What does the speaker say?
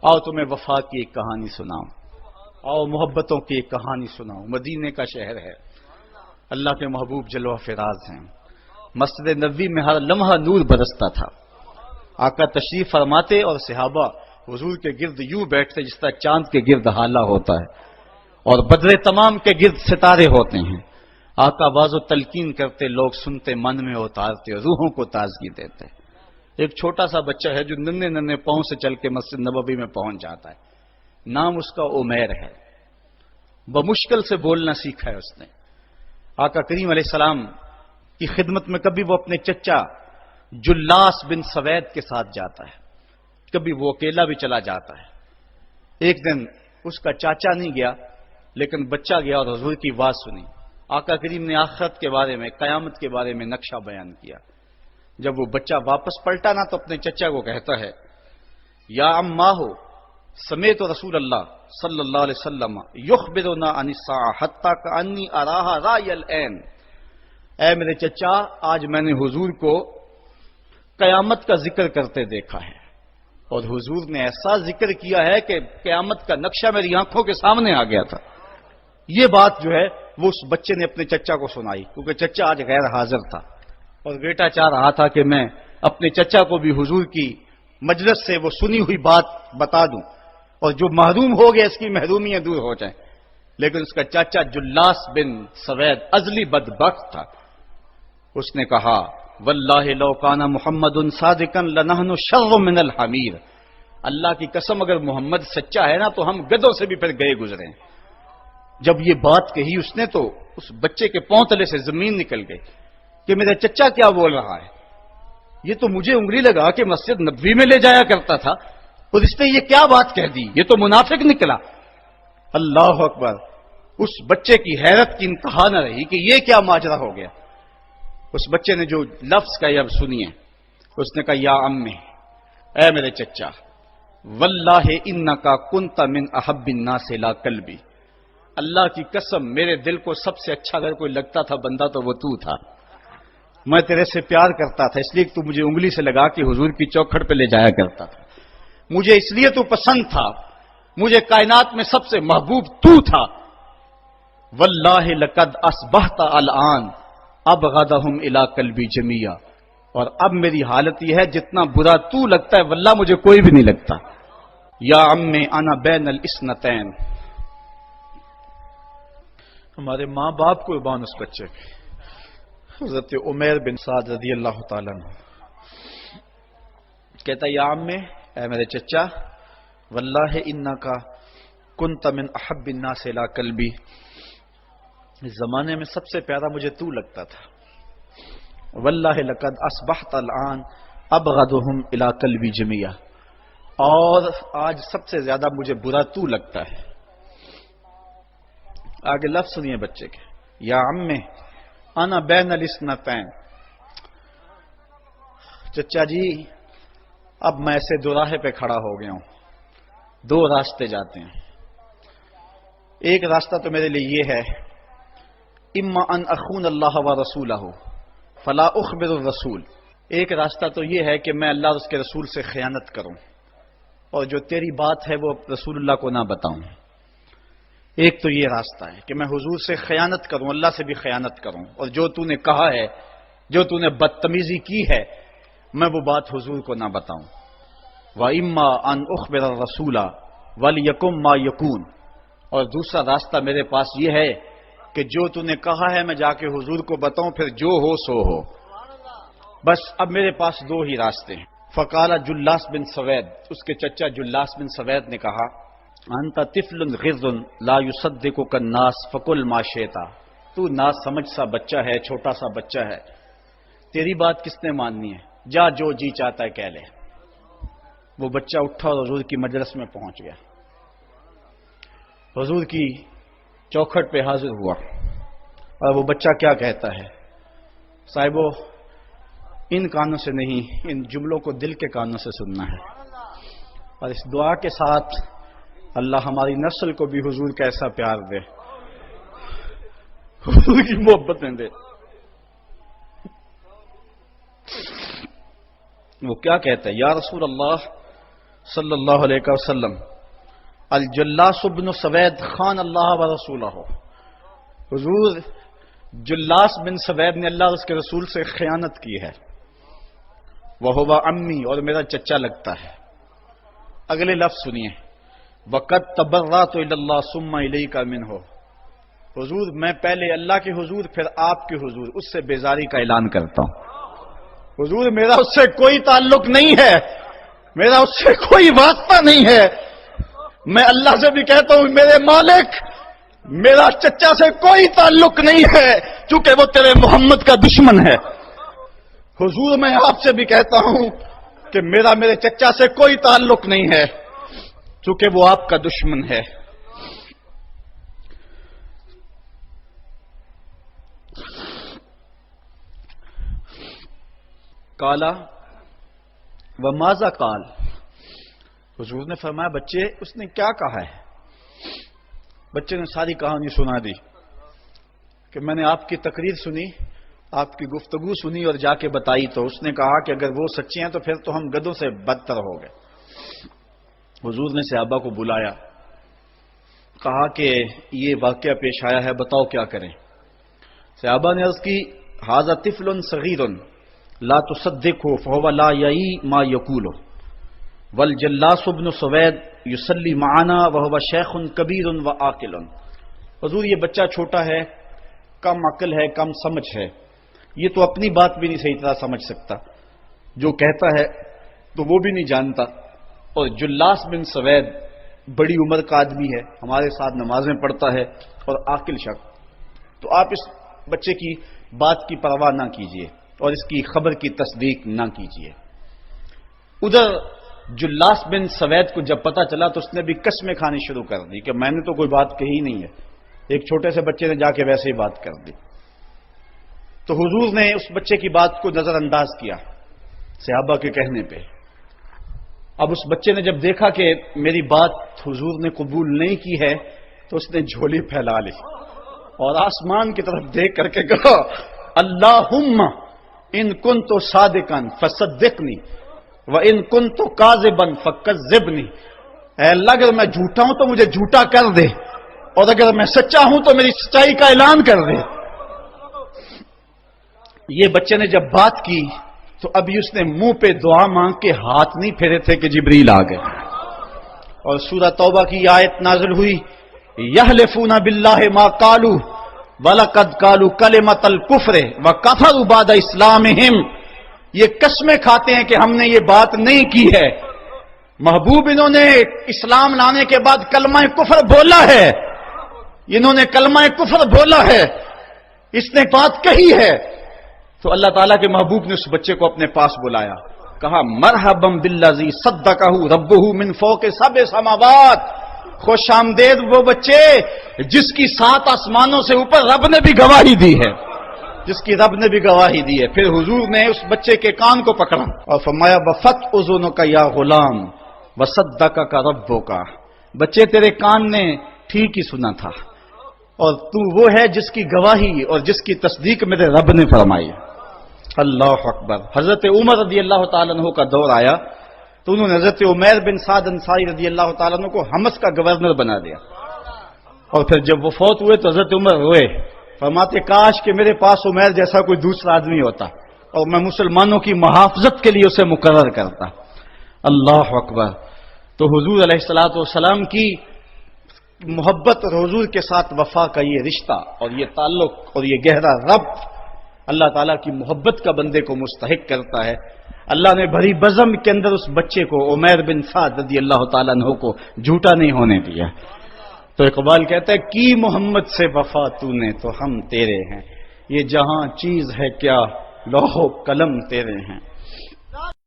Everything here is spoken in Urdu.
آؤ تمہیں وفا کی ایک کہانی سناؤں، آؤ محبتوں کی ایک کہانی سناؤں۔ مدینے کا شہر ہے، اللہ کے محبوب جلوہ فراز ہیں، مسجد نبوی میں ہر لمحہ نور برستا تھا۔ آقا تشریف فرماتے اور صحابہ حضور کے گرد یوں بیٹھتے جس طرح چاند کے گرد ہالہ ہوتا ہے اور بدر تمام کے گرد ستارے ہوتے ہیں۔ آقا واضح و تلقین کرتے، لوگ سنتے، من میں اتارتے، روحوں کو تازگی دیتے۔ ایک چھوٹا سا بچہ ہے جو ننھے ننھے پاؤں سے چل کے مسجد نبوی میں پہنچ جاتا ہے، نام اس کا عمیر ہے، بمشکل سے بولنا سیکھا ہے اس نے۔ آقا کریم علیہ السلام کی خدمت میں کبھی وہ اپنے چچا جلاس بن سوید کے ساتھ جاتا ہے، کبھی وہ اکیلا بھی چلا جاتا ہے۔ ایک دن اس کا چاچا نہیں گیا لیکن بچہ گیا اور حضور کی بات سنی۔ آقا کریم نے آخرت کے بارے میں، قیامت کے بارے میں نقشہ بیان کیا۔ جب وہ بچہ واپس پلٹا نا تو اپنے چچا کو کہتا ہے، یا اماہ سمیت رسول اللہ صلی اللہ علیہ وسلم یخبرنا عن الساعہ حتی کانی اراہا رای العین۔ اے میرے چچا، آج میں نے حضور کو قیامت کا ذکر کرتے دیکھا ہے، اور حضور نے ایسا ذکر کیا ہے کہ قیامت کا نقشہ میری آنکھوں کے سامنے آ گیا تھا۔ یہ بات جو ہے وہ اس بچے نے اپنے چچا کو سنائی، کیونکہ چچا آج غیر حاضر تھا اور بیٹا چاہ رہا تھا کہ میں اپنے چچا کو بھی حضور کی مجلس سے وہ سنی ہوئی بات بتا دوں اور جو محروم ہو گیا اس کی محرومیاں دور ہو جائیں۔ لیکن اس کا چاچا جلاس بن سوید ازلی بدبخت تھا۔ اس نے کہا، واللہ لو کان محمد صادقا لنحن شر من الحمیر۔ اللہ کی قسم اگر محمد سچا ہے نا تو ہم گدھوں سے بھی پھر گئے گزرے ہیں۔ جب یہ بات کہی اس نے تو اس بچے کے پاؤں تلے سے زمین نکل گئی کہ میرا چچا کیا بول رہا ہے، یہ تو مجھے انگلی لگا کہ مسجد نبوی میں لے جایا کرتا تھا اور اس نے یہ کیا بات کہہ دی، یہ تو منافق نکلا۔ اللہ اکبر، اس بچے کی حیرت کی انتہا نہ رہی کہ یہ کیا ماجرا ہو گیا۔ اس بچے نے جو لفظ کہا اب سنیے، اس نے کہا، یا امی، اے میرے چچا، واللہ انکا کنت من احب الناس الی قلبی۔ اللہ کی قسم میرے دل کو سب سے اچھا اگر کوئی لگتا تھا بندہ تو وہ تو تھا۔ میں تیرے سے پیار کرتا تھا، اس لیے تو مجھے انگلی سے لگا کے حضور کی چوکھٹ پہ لے جایا کرتا تھا۔ مجھے اس لیے تو پسند تھا، مجھے کائنات میں سب سے محبوب تو تھا۔ واللہ لقد اصبحت الان ابغضهم الی قلبی جمیعا۔ اور اب میری حالت یہ ہے جتنا برا تو لگتا ہے واللہ مجھے کوئی بھی نہیں لگتا۔ یا امی انا بین الاثنتین۔ ہمارے ماں باپ کو بان اس بچے کے حضرت عمیر بن سعد رضی اللہ تعالیٰ عنہ کہتا، یا امی، اے میرے چچا، واللہ انکا کنت من احب الناس الی قلبی۔ اس زمانے میں سب سے پیارا مجھے تو لگتا تھا۔ واللہ لقد اصبحت الان ابغضهم الی قلبی جمیعا۔ اور آج سب سے زیادہ مجھے برا تو لگتا ہے۔ آگے لفظ سنیے بچے کے، یا امی انا بین الاثنتین۔ چچا جی، اب میں ایسے دو راہے پہ کھڑا ہو گیا ہوں، دو راستے جاتے ہیں۔ ایک راستہ تو میرے لیے یہ ہے، اما ان اخون اللہ و رسولہ فلا اخبر الرسول۔ ایک راستہ تو یہ ہے کہ میں اللہ اور اس کے رسول سے خیانت کروں اور جو تیری بات ہے وہ رسول اللہ کو نہ بتاؤں۔ ایک تو یہ راستہ ہے کہ میں حضور سے خیانت کروں، اللہ سے بھی خیانت کروں، اور جو تو نے کہا ہے، جو تو نے بدتمیزی کی ہے، میں وہ بات حضور کو نہ بتاؤں۔ وَإِمَّا أَنْ أُخْبِرَ الرَّسُولَ وَلْيَكُنْ مَا يَكُونُ۔ اور دوسرا راستہ میرے پاس یہ ہے کہ جو تو نے کہا ہے میں جا کے حضور کو بتاؤں، پھر جو ہو سو ہو۔ بس اب میرے پاس دو ہی راستے ہیں۔ فقال جلاس بن سوید، اس کے چچا جلاس بن سوید نے کہا، انت طفل غض لا يصدقك الناس فقل ما شئت۔ تو نا سمجھ سا بچہ ہے، چھوٹا سا بچہ ہے، تیری بات کس نے ماننی ہے، جا جو جی چاہتا ہے کہہ لے۔ وہ بچہ اٹھا اور حضور کی مجلس میں پہنچ گیا، حضور کی چوکھٹ پہ حاضر ہوا، اور وہ بچہ کیا کہتا ہے، صاحبو ان کانوں سے نہیں، ان جملوں کو دل کے کانوں سے سننا ہے، اور اس دعا کے ساتھ اللہ ہماری نسل کو بھی حضور کا ایسا پیار دے، حضور کی محبت میں دے۔ وہ کیا کہتا ہے، یا رسول اللہ صلی اللہ علیہ وسلم الجلاس بن سوید خان اللہ و رسولہ، حضور جلاس بن سوید نے اللہ اور اس کے رسول سے خیانت کی ہے، وہ امی اور میرا چچا لگتا ہے۔ اگلے لفظ سنیے، وقت تبرأت الی اللہ ثم الیک منہ، حضور میں پہلے اللہ کے حضور پھر آپ کے حضور اس سے بیزاری کا اعلان کرتا ہوں۔ حضور میرا اس سے کوئی تعلق نہیں ہے، میرا اس سے کوئی واسطہ نہیں ہے، میں اللہ سے بھی کہتا ہوں میرے مالک میرا چچا سے کوئی تعلق نہیں ہے چونکہ وہ تیرے محمد کا دشمن ہے۔ حضور میں آپ سے بھی کہتا ہوں کہ میرا میرے چچا سے کوئی تعلق نہیں ہے چونکہ وہ آپ کا دشمن ہے۔ کالا وماذا قال، حضور نے فرمایا بچے اس نے کیا کہا ہے؟ بچے نے ساری کہانی سنا دی کہ میں نے آپ کی تقریر سنی، آپ کی گفتگو سنی اور جا کے بتائی تو اس نے کہا کہ اگر وہ سچے ہیں تو پھر تو ہم گدھوں سے بدتر ہو گئے۔ حضور نے صحابہ کو بلایا، کہا کہ یہ واقعہ پیش آیا ہے، بتاؤ کیا کریں؟ صحابہ نے عرض کی ھذا طفل صغیر لا تصدقه فهو لا یعی ما یقول والجلاس بن سوید یصلی معنا وهو شیخ کبیر وعاقل، حضور یہ بچہ چھوٹا ہے، کم عقل ہے، کم سمجھ ہے، یہ تو اپنی بات بھی نہیں صحیح طرح سمجھ سکتا، جو کہتا ہے تو وہ بھی نہیں جانتا، اور جلاس بن سوید بڑی عمر کا آدمی ہے، ہمارے ساتھ نمازیں پڑھتا ہے اور عاقل شخص، تو آپ اس بچے کی بات کی پرواہ نہ کیجیے اور اس کی خبر کی تصدیق نہ کیجیے۔ ادھر جلاس بن سوید کو جب پتا چلا تو اس نے بھی قسمیں کھانی شروع کر دی کہ میں نے تو کوئی بات کہی نہیں ہے، ایک چھوٹے سے بچے نے جا کے ویسے ہی بات کر دی۔ تو حضور نے اس بچے کی بات کو نظر انداز کیا صحابہ کے کہنے پہ۔ اب اس بچے نے جب دیکھا کہ میری بات حضور نے قبول نہیں کی ہے تو اس نے جھولی پھیلا لی اور آسمان کی طرف دیکھ کر کے کہا اللہم ان کنت صادقا فصدقنی وان کنت کاذبا فکذبنی، اے اللہ اگر میں جھوٹا ہوں تو مجھے جھوٹا کر دے اور اگر میں سچا ہوں تو میری سچائی کا اعلان کر دے۔ یہ بچے نے جب بات کی تو ابھی اس نے منہ پہ دعا مانگ کے ہاتھ نہیں پھیرے تھے کہ جبریل آ گئے، اور سورہ توبہ کی آیت نازل ہوئی یحلفون باللہ ما قالوا وَلَقَدْ قَالُوا كَلِمَةَ الْكُفْرِ وَكَفَرُوا بَعْدَ إِسْلَامِهِمْ، یہ قسمیں کھاتے ہیں کہ ہم نے یہ بات نہیں کی ہے، محبوب انہوں نے اسلام لانے کے بعد کلمہ کفر بولا ہے، انہوں نے کلمہ کفر بولا ہے، اس نے بات کہی ہے۔ تو اللہ تعالیٰ کے محبوب نے اس بچے کو اپنے پاس بلایا، کہا مرحبا بالذی صدقہ ربہ من فوق سبع سماوات، خوش آمدید وہ بچے جس کی 7 آسمانوں سے اوپر رب نے بھی گواہی دی ہے، جس کی رب نے بھی گواہی دی ہے۔ پھر حضور نے اس بچے کے کان کو پکڑا اور فرمایا بفت اذنک یا غلام وصدقک ربک، بچے تیرے کان نے ٹھیک ہی سنا تھا اور تو وہ ہے جس کی گواہی اور جس کی تصدیق میرے رب نے فرمائی۔ اللہ اکبر۔ حضرت عمر رضی اللہ تعالیٰ عنہ کا دور آیا تو انہوں نے حضرت عمیر بن سعد انصاری رضی اللہ تعالیٰ عنہ کو حمص کا گورنر بنا دیا، اور پھر جب وہ فوت ہوئے تو حضرت عمر روئے، فرماتے کاش کہ میرے پاس عمیر جیسا کوئی دوسرا آدمی ہوتا اور میں مسلمانوں کی محافظت کے لیے اسے مقرر کرتا۔ اللہ اکبر۔ تو حضور علیہ الصلوۃ والسلام کی محبت اور حضور کے ساتھ وفا کا یہ رشتہ اور یہ تعلق اور یہ گہرا ربط اللہ تعالیٰ کی محبت کا بندے کو مستحق کرتا ہے۔ اللہ نے بھری بزم کے اندر اس بچے کو عمیر بن سعد رضی اللہ تعالیٰ عنہ کو جھوٹا نہیں ہونے دیا۔ تو اقبال کہتا ہے کی محمد سے وفا تو نے تو ہم تیرے ہیں، یہ جہاں چیز ہے کیا لوح و قلم تیرے ہیں۔